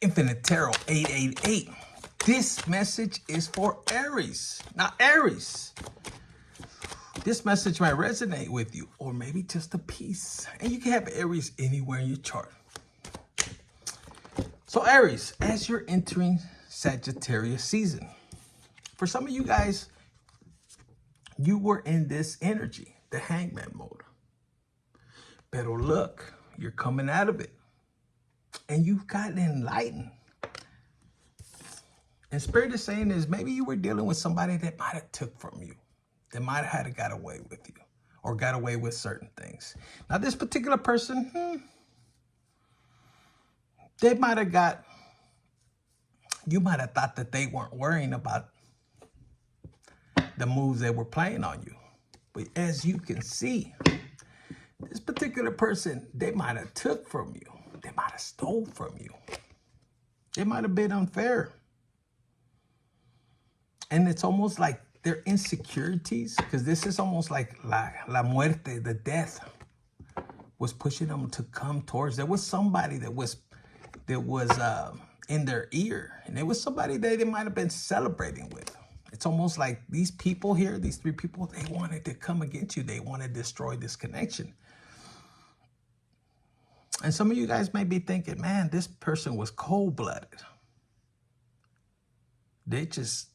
Infinite Tarot 888. This message is for Aries. Now, Aries, this message might resonate with you, or maybe just a piece. And you can have Aries anywhere in your chart. So, Aries, as you're entering Sagittarius season, for some of you guys, you were in this energy, the hangman mode. Pero look, you're coming out of it. And you've gotten enlightened. And Spirit is saying is maybe you were dealing with somebody that might have took from you. That might have had to got away with you. Or got away with certain things. Now this particular person, they might have got, you might have thought that they weren't worrying about the moves they were playing on you. But as you can see, this particular person, they might have took from you. They might have stole from you. They might have been unfair. And it's almost like their insecurities, because this is almost like la muerte, the death, was pushing them to come towards. There was somebody that was in their ear, and it was somebody that they might have been celebrating with. It's almost like these people here, these three people, they wanted to come against you. They want to destroy this connection. And some of you guys may be thinking, man, this person was cold-blooded. They just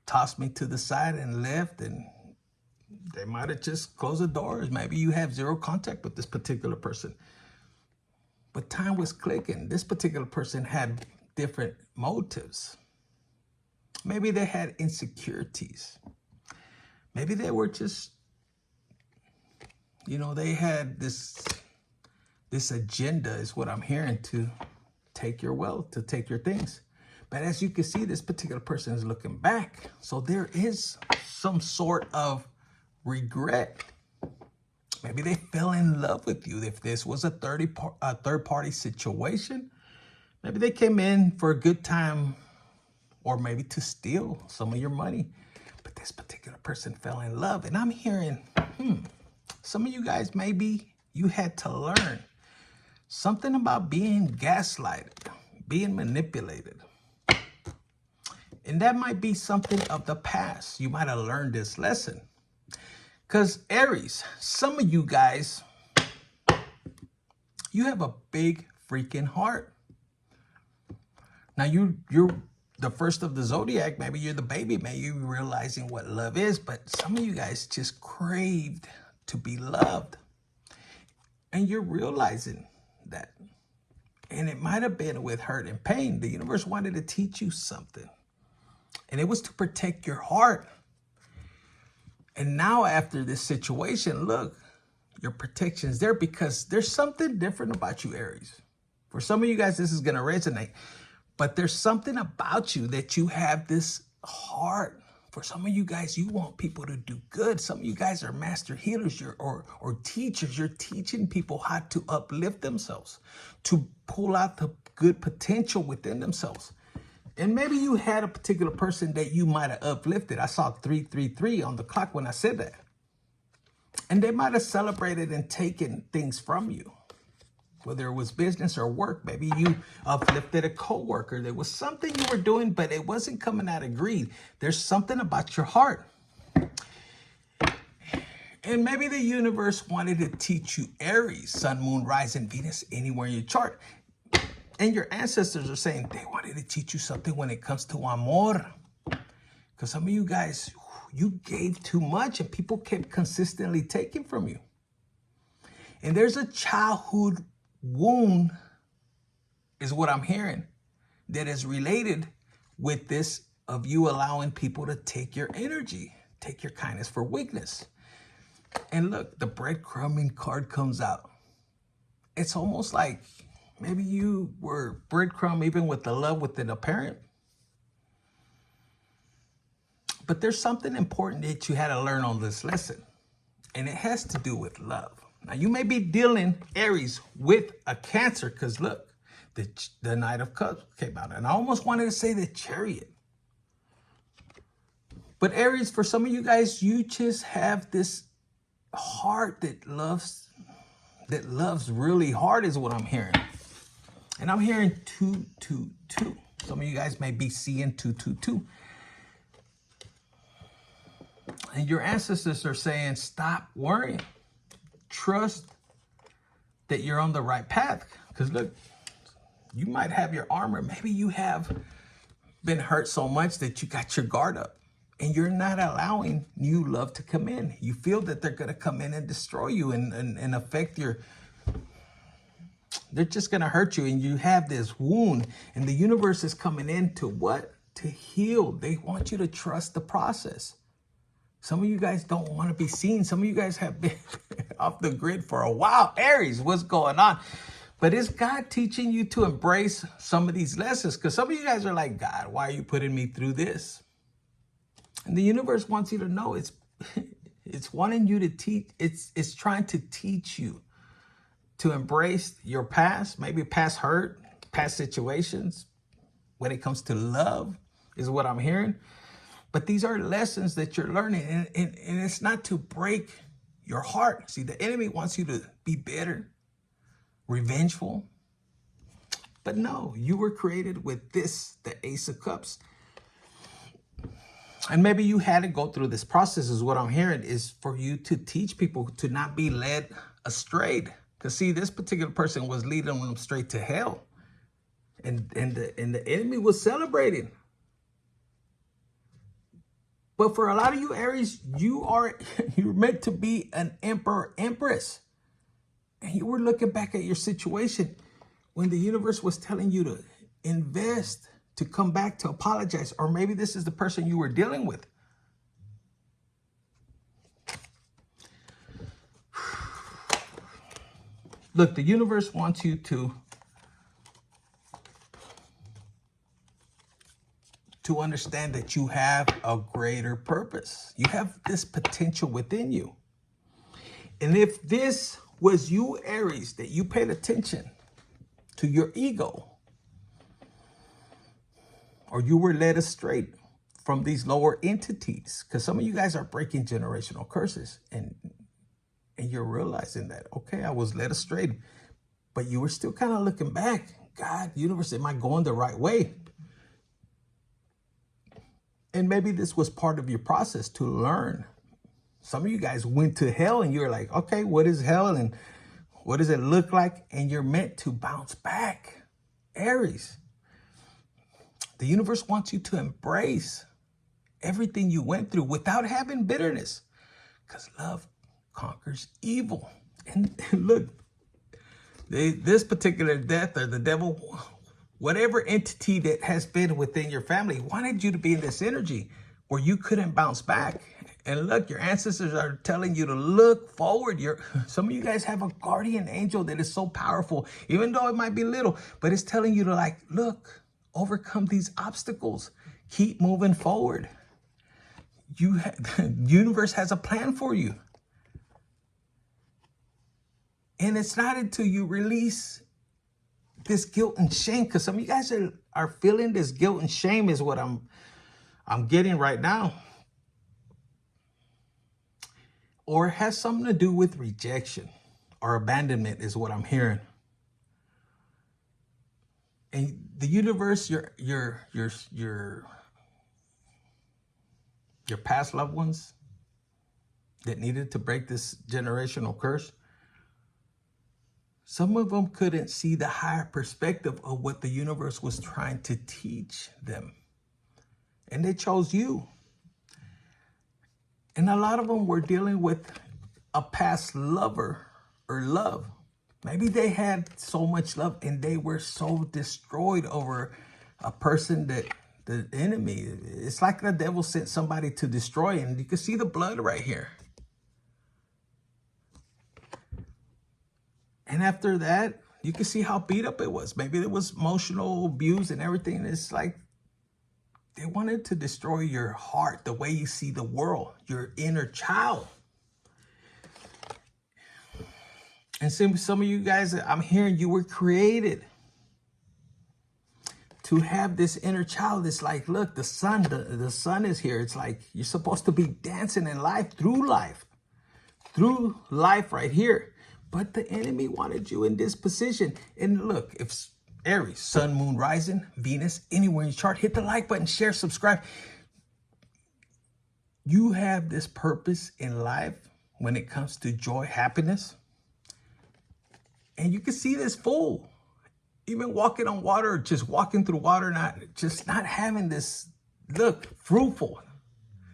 tossed me to the side and left, and they might have just closed the doors. Maybe you have zero contact with this particular person. But time was clicking. This particular person had different motives. Maybe they had insecurities. Maybe they were just, they had this agenda is what I'm hearing, to take your wealth, to take your things. But as you can see, this particular person is looking back. So there is some sort of regret. Maybe they fell in love with you. If this was a third-party situation, maybe they came in for a good time, or maybe to steal some of your money. But this particular person fell in love. And I'm hearing, some of you guys, maybe you had to learn something about being gaslighted, being manipulated. And that might be something of the past. You might have learned this lesson. Because Aries, some of you guys, you have a big freaking heart. Now you're the first of the zodiac. Maybe you're the baby. Maybe you're realizing what love is. But some of you guys just craved to be loved. And you're realizing that. And it might have been with hurt and pain. The universe wanted to teach you something. And it was to protect your heart. And now after this situation, look, your protection's there because there's something different about you, Aries. For some of you guys, this is going to resonate. But there's something about you that you have this heart. For some of you guys, you want people to do good. Some of you guys are master healers or teachers. You're teaching people how to uplift themselves, to pull out the good potential within themselves. And maybe you had a particular person that you might have uplifted. I saw 333 on the clock when I said that. And they might have celebrated and taken things from you, whether it was business or work. Maybe you uplifted a coworker. There was something you were doing, but it wasn't coming out of greed. There's something about your heart. And maybe the universe wanted to teach you Aries, Sun, Moon, Rising, Venus, anywhere in your chart. And your ancestors are saying they wanted to teach you something when it comes to amor. Because some of you guys, you gave too much and people kept consistently taking from you. And there's a childhood wound, is what I'm hearing, that is related with this of you allowing people to take your energy, take your kindness for weakness. And look, the breadcrumbing card comes out. It's almost like maybe you were breadcrumb even with the love within a parent. But there's something important that you had to learn on this lesson. And it has to do with love. Now, you may be dealing, Aries, with a Cancer, because look, the Knight of Cups came out. And I almost wanted to say the Chariot. But Aries, for some of you guys, you just have this heart that loves really hard, is what I'm hearing. And I'm hearing 222. Some of you guys may be seeing 222. And your ancestors are saying, stop worrying. Trust that you're on the right path. Because look, you might have your armor. Maybe you have been hurt so much that you got your guard up. And you're not allowing new love to come in. You feel that they're going to come in and destroy you and affect your... They're just going to hurt you. And you have this wound. And the universe is coming in to what? To heal. They want you to trust the process. Some of you guys don't want to be seen. Some of you guys have been off the grid for a while. Aries, what's going on? But is God teaching you to embrace some of these lessons? Because some of you guys are like, God, why are you putting me through this? And the universe wants you to know it's wanting you to teach. It's trying to teach you to embrace your past, maybe past hurt, past situations. When it comes to love is what I'm hearing. But these are lessons that you're learning. And it's not to break your heart. See, the enemy wants you to be bitter, revengeful. But no, you were created with this, the Ace of Cups. And maybe you had to go through this process is what I'm hearing, is for you to teach people to not be led astray. Because see, this particular person was leading them straight to hell. And the enemy was celebrating. But for a lot of you, Aries, you're meant to be an emperor, empress. And you were looking back at your situation when the universe was telling you to invest, to come back, to apologize. Or maybe this is the person you were dealing with. Look, the universe wants you to understand that you have a greater purpose. You have this potential within you. And if this was you, Aries, that you paid attention to your ego, or you were led astray from these lower entities, because some of you guys are breaking generational curses, and you're realizing that, okay, I was led astray, but you were still kind of looking back. God, universe, am I going the right way? And maybe this was part of your process to learn. Some of you guys went to hell and you're like, okay, what is hell and what does it look like? And you're meant to bounce back. Aries, the universe wants you to embrace everything you went through without having bitterness, because love conquers evil. And look, this particular death or the devil, whatever entity that has been within your family, wanted you to be in this energy where you couldn't bounce back. And look, your ancestors are telling you to look forward. Some of you guys have a guardian angel that is so powerful, even though it might be little, but it's telling you to like, look, overcome these obstacles. Keep moving forward. The universe has a plan for you. And it's not until you release this guilt and shame, because some of you guys are feeling this guilt and shame is what I'm getting right now. Or it has something to do with rejection or abandonment is what I'm hearing. And the universe, your past loved ones that needed to break this generational curse, some of them couldn't see the higher perspective of what the universe was trying to teach them. And they chose you. And a lot of them were dealing with a past lover or love. Maybe they had so much love and they were so destroyed over a person that the enemy, it's like the devil sent somebody to destroy, and you can see the blood right here. And after that, you can see how beat up it was. Maybe there was emotional abuse and everything. It's like they wanted to destroy your heart, the way you see the world, your inner child. And some of you guys, I'm hearing you were created to have this inner child. It's like, look, the sun is here. It's like you're supposed to be dancing in life through life right here. But the enemy wanted you in this position. And look, if Aries, sun, moon, rising, Venus, anywhere in your chart. Hit the like button, share, subscribe. You have this purpose in life when it comes to joy, happiness. And you can see this fool, even walking on water, just walking through water, not having this look fruitful.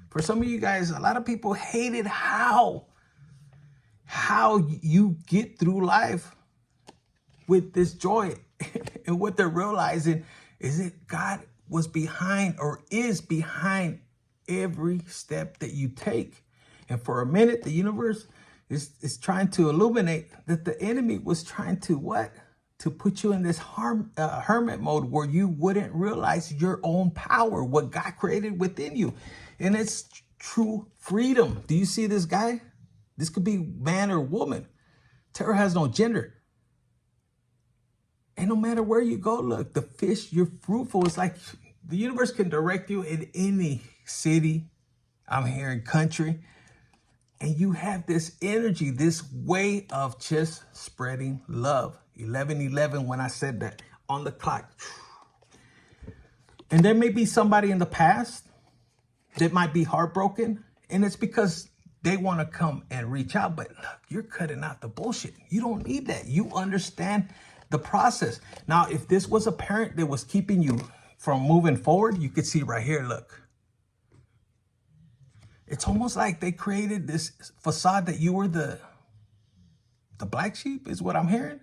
For some of you guys, a lot of people hated how you get through life with this joy. And what they're realizing is that God was behind or is behind every step that you take. And for a minute, the universe is trying to illuminate that the enemy was trying to what? To put you in this hermit mode where you wouldn't realize your own power, what God created within you. And it's true freedom. Do you see this guy? This could be man or woman. Terror has no gender. And no matter where you go, look, the fish, you're fruitful. It's like the universe can direct you in any city, I'm here in country, and you have this energy, this way of just spreading love. 11:11 when I said that on the clock. And there may be somebody in the past that might be heartbroken, and it's because they want to come and reach out, but look, you're cutting out the bullshit. You don't need that. You understand the process. Now, if this was a parent that was keeping you from moving forward, you could see right here, look. It's almost like they created this facade that you were the black sheep, is what I'm hearing.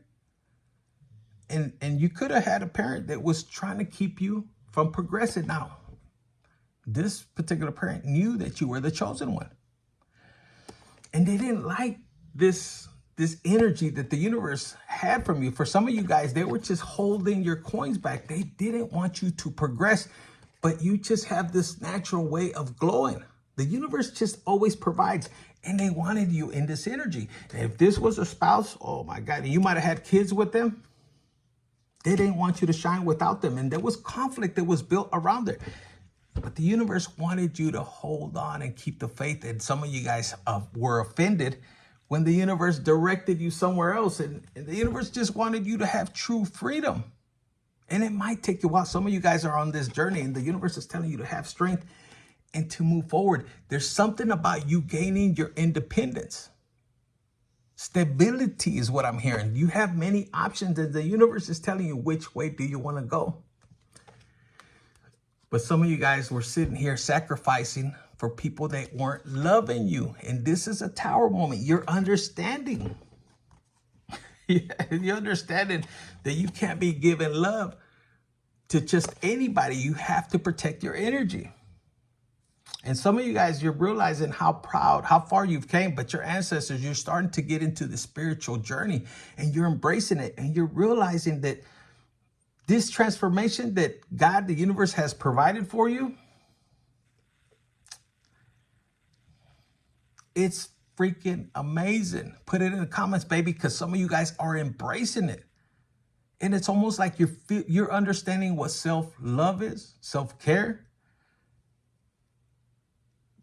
And you could have had a parent that was trying to keep you from progressing. Now, this particular parent knew that you were the chosen one. And they didn't like this energy that the universe had from you. For some of you guys, they were just holding your coins back. They didn't want you to progress, but you just have this natural way of glowing. The universe just always provides, and they wanted you in this energy. And if this was a spouse, oh my God, and you might have had kids with them, they didn't want you to shine without them. And there was conflict that was built around it. But the universe wanted you to hold on and keep the faith. And some of you guys were offended when the universe directed you somewhere else. And the universe just wanted you to have true freedom. And it might take you a while. Some of you guys are on this journey, and the universe is telling you to have strength and to move forward. There's something about you gaining your independence. Stability is what I'm hearing. You have many options, and the universe is telling you which way do you want to go. But some of you guys were sitting here sacrificing for people that weren't loving you. And this is a tower moment. You're understanding. You're understanding that you can't be giving love to just anybody. You have to protect your energy. And some of you guys, you're realizing how proud, how far you've came, but your ancestors, you're starting to get into the spiritual journey, and you're embracing it. And you're realizing that this transformation that God, the universe, has provided for you, it's freaking amazing. Put it in the comments, baby, because some of you guys are embracing it. And it's almost like you're understanding what self-love is, self-care.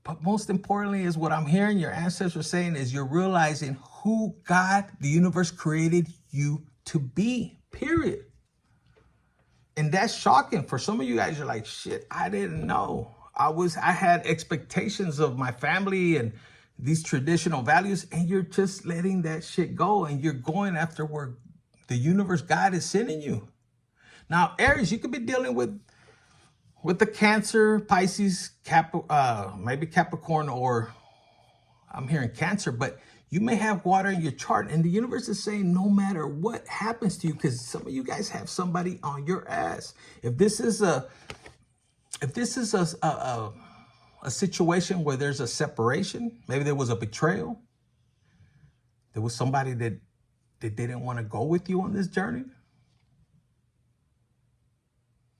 But most importantly is what I'm hearing your ancestors saying is you're realizing who God, the universe, created you to be, period. And that's shocking. For some of you guys, you're like, shit, I didn't know. I had expectations of my family and these traditional values, and you're just letting that shit go, and you're going after where the universe, God, is sending you. Now, Aries, you could be dealing with the Cancer, Pisces, maybe Capricorn, or I'm hearing Cancer, but you may have water in your chart, and the universe is saying no matter what happens to you, because some of you guys have somebody on your ass. If this is a situation where there's a separation, maybe there was a betrayal, there was somebody that didn't want to go with you on this journey.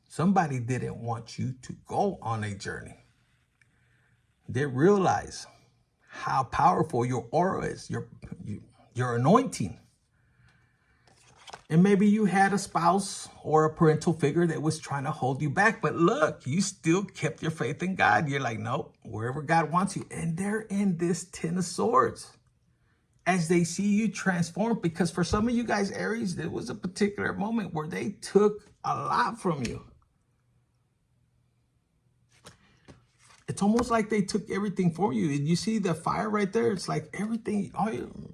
Somebody didn't want you to go on a journey. They realize how powerful your aura is, your anointing. And maybe you had a spouse or a parental figure that was trying to hold you back. But look, you still kept your faith in God. You're like, nope, wherever God wants you. And they're in this 10 of Swords. as they see you transform. Because for some of you guys, Aries, there was a particular moment where they took a lot from you. It's almost like they took everything from you. And you see the fire right there? It's like everything,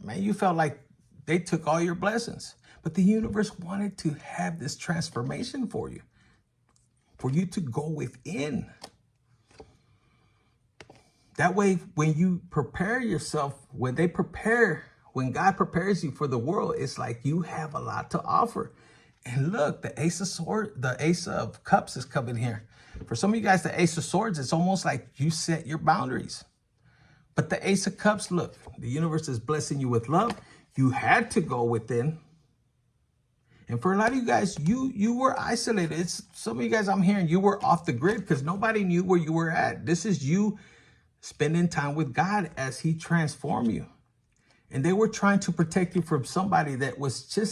man, you felt like they took all your blessings. But the universe wanted to have this transformation for you to go within. That way, when you prepare yourself, when God prepares you for the world, it's like you have a lot to offer. And look, the Ace of Cups is coming here. For some of you guys, the Ace of Swords, it's almost like you set your boundaries. But the Ace of Cups, look, the universe is blessing you with love. You had to go within. And for a lot of you guys, you were isolated. Some of you guys, I'm hearing you were off the grid because nobody knew where you were at. This is you spending time with God as he transformed you. And they were trying to protect you from somebody that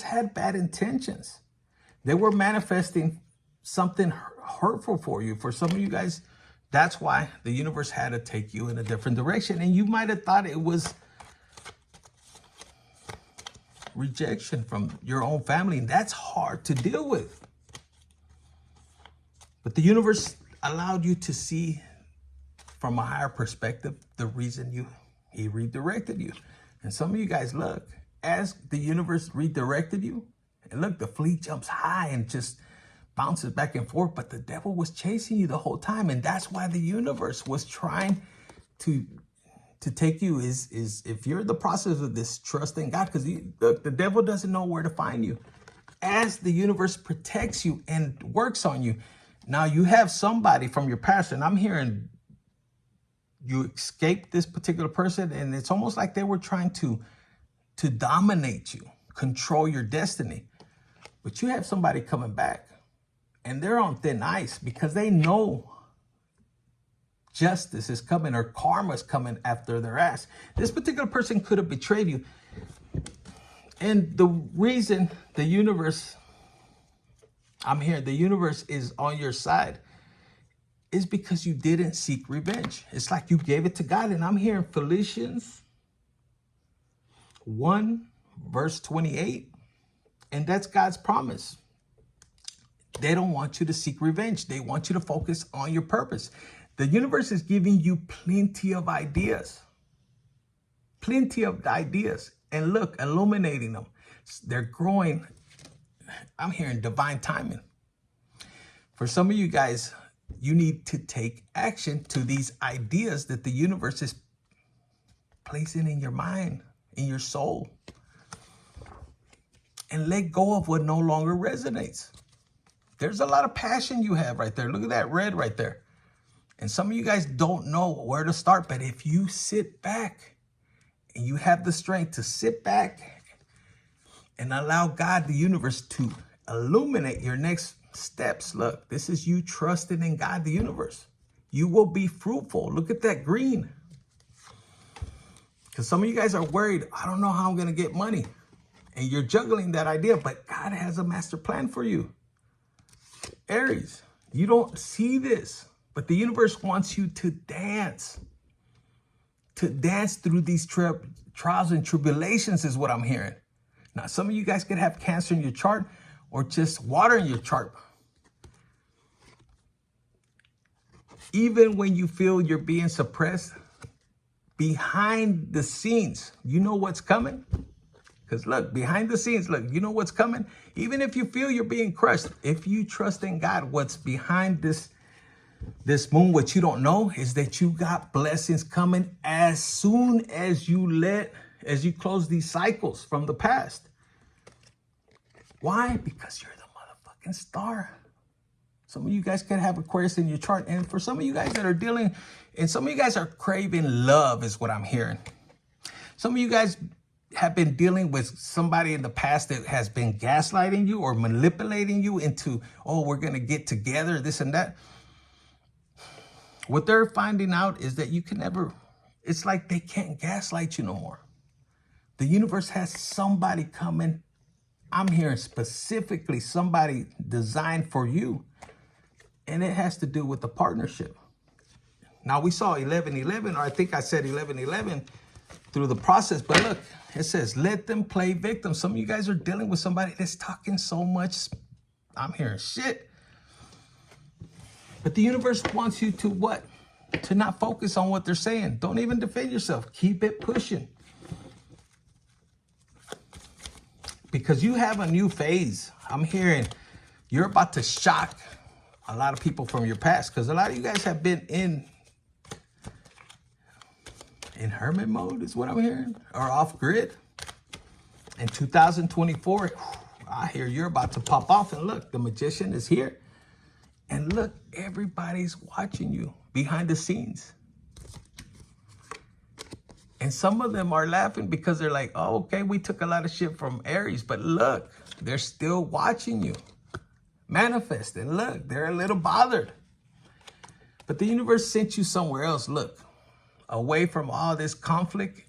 had bad intentions. They were manifesting something hurtful for you. For some of you guys, that's why the universe had to take you in a different direction. And you might have thought it was rejection from your own family. And that's hard to deal with. But the universe allowed you to see from a higher perspective the reason he redirected you. And some of you guys, look, as the universe redirected you, and look, the flea jumps high and just bounces back and forth, but the devil was chasing you the whole time. And that's why the universe was trying to take you is if you're in the process of this, trust in God, because the devil doesn't know where to find you. As the universe protects you and works on you, now you have somebody from your past, and I'm hearing you escaped this particular person, and it's almost like they were trying to dominate you, control your destiny. But you have somebody coming back, and they're on thin ice because they know justice is coming or karma is coming after their ass. This particular person could have betrayed you. And the reason the universe, I'm here, the universe is on your side is because you didn't seek revenge. It's like you gave it to God. And I'm hearing Philippians 1 verse 28. And that's God's promise. They don't want you to seek revenge. They want you to focus on your purpose. The universe is giving you plenty of ideas. Plenty of ideas. And look, illuminating them. They're growing. I'm hearing divine timing. For some of you guys, you need to take action to these ideas that the universe is placing in your mind, in your soul. And let go of what no longer resonates. There's a lot of passion you have right there. Look at that red right there. And some of you guys don't know where to start. But if you sit back and you have the strength to sit back and allow God, the universe, to illuminate your next steps. Look, this is you trusting in God, the universe. You will be fruitful. Look at that green. Because some of you guys are worried, I don't know how I'm going to get money. And you're juggling that idea, but God has a master plan for you. Aries, you don't see this, but the universe wants you to dance. To dance through these trials and tribulations is what I'm hearing. Now, some of you guys could have Cancer in your chart or just water in your chart. Even when you feel you're being suppressed, behind the scenes, you know what's coming? Because look, behind the scenes, look, you know what's coming? Even if you feel you're being crushed, if you trust in God, what's behind this moon, what you don't know is that you got blessings coming as soon as you close these cycles from the past. Why? Because you're the motherfucking star. Some of you guys can have Aquarius in your chart. And for some of you guys that are dealing, and some of you guys are craving love is what I'm hearing. Some of you guys have been dealing with somebody in the past that has been gaslighting you or manipulating you into, oh, we're going to get together, this and that. What they're finding out is that you can never, it's like they can't gaslight you no more. The universe has somebody coming. I'm hearing specifically somebody designed for you. And it has to do with the partnership. Now we saw 1111, or I think I said 1111. through the process. But look, it says, let them play victim. Some of you guys are dealing with somebody that's talking so much. I'm hearing shit. But the universe wants you to what? To not focus on what they're saying. Don't even defend yourself. Keep it pushing. Because you have a new phase. I'm hearing you're about to shock a lot of people from your past. Because a lot of you guys have been in hermit mode is what I'm hearing. Or off grid. In 2024, I hear you're about to pop off. And look, the magician is here. And look, everybody's watching you behind the scenes. And some of them are laughing because they're like, oh, okay, we took a lot of shit from Aries. But look, they're still watching you manifest. And look, they're a little bothered. But the universe sent you somewhere else. Look, away from all this conflict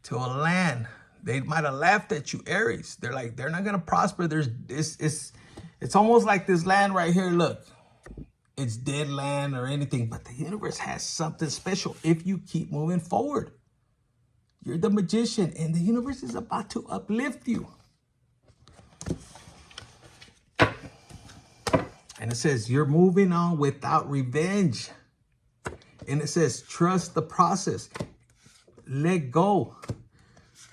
to a land. They might have laughed at you, Aries. They're like, they're not going to prosper. It's almost like this land right here. Look, it's dead land or anything, but the universe has something special if you keep moving forward. You're the magician, and the universe is about to uplift you. And it says, you're moving on without revenge. And it says, trust the process. Let go.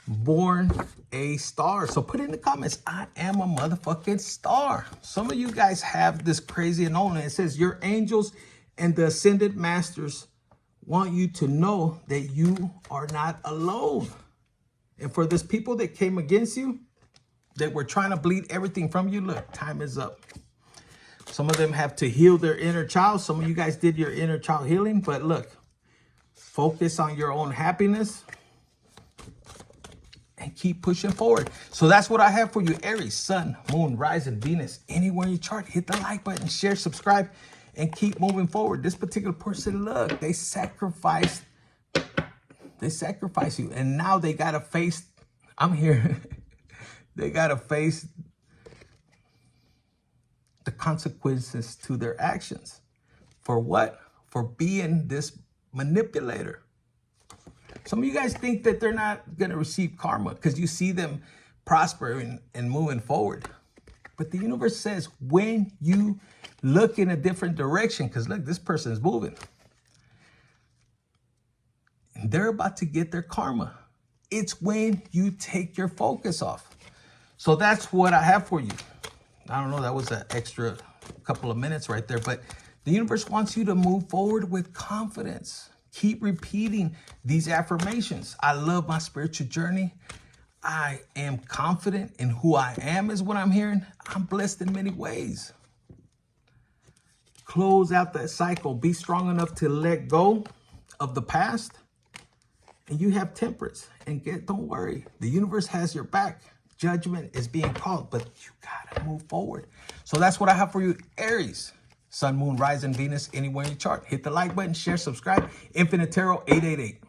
Born a star. So put in the comments, I am a motherfucking star. Some of you guys have this crazy anomaly. It says your angels and the ascended masters want you to know that you are not alone. And for those people that came against you, that were trying to bleed everything from you, look, time is up. Some of them have to heal their inner child. Some of you guys did your inner child healing, but look, focus on your own happiness and keep pushing forward. So that's what I have for you, Aries, Sun, Moon, Rising, Venus. Anywhere in your chart, hit the like button, share, subscribe, and keep moving forward. This particular person, look, they sacrifice you. And now they got to face, I'm here, they got to face the consequences to their actions. For what? For being this manipulator. Some of you guys think that they're not going to receive karma because you see them prospering and moving forward. But the universe says when you look in a different direction, because look, this person is moving. And they're about to get their karma. It's when you take your focus off. So that's what I have for you. I don't know, that was an extra couple of minutes right there. But the universe wants you to move forward with confidence. Keep repeating these affirmations. I love my spiritual journey. I am confident in who I am is what I'm hearing. I'm blessed in many ways. Close out that cycle. Be strong enough to let go of the past. And you have temperance. And don't worry. The universe has your back. Judgment is being called, but you gotta move forward. So that's what I have for you, Aries. Sun, Moon, Rising, Venus, anywhere in your chart. Hit the like button, share, subscribe. Infinite Tarot 888.